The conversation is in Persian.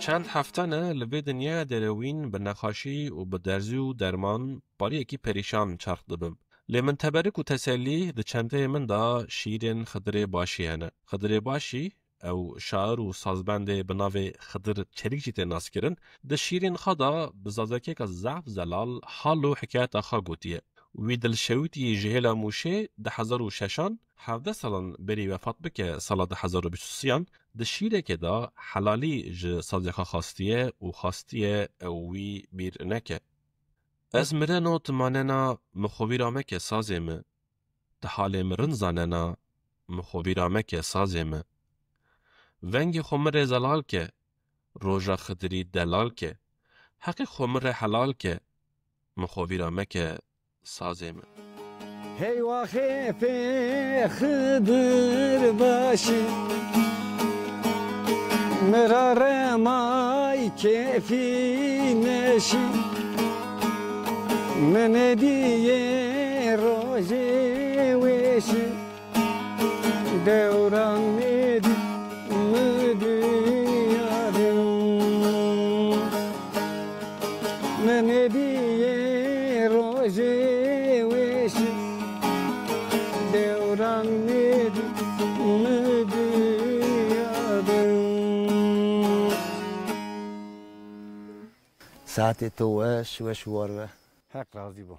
چند هفته نه لبه دنیا دروین به نقاشی و به درزی و درمان باری اکی پریشان چرخ دبم. لیمن تبرک و تسلی ده چنده من دا شیرین خضر باشی هنه. خضر باشی او شاعر و سازبند بناو خضر چریک جیت ناس کرن ده شیرین خدا بزازکه که ضعف زلال حال و حکایت آخا گوتیه. وی دلشویتی جهلا موشه ده 1006 17 سالان بری وفات بکه سال ده 1023 ده شیره که دا حلالی ج سازخا خواستیه و خواستیه وی بیر نکه. از مرنو تماننا مخویرامه که سازمه ده حال مرن زاننا مخویرامه که سازمه ونگ خمر زلال که روژا خدری دلال که حق خمر حلال که مخویرامه که سازمه هی واخی فی خضر باشی مرار مای کفی نشی من دیه روزی ویشی دوران میدی مدیادم من دیه روزی ویشی دوران میدی مدیادم ساعتی تو وش واره حق راضی بو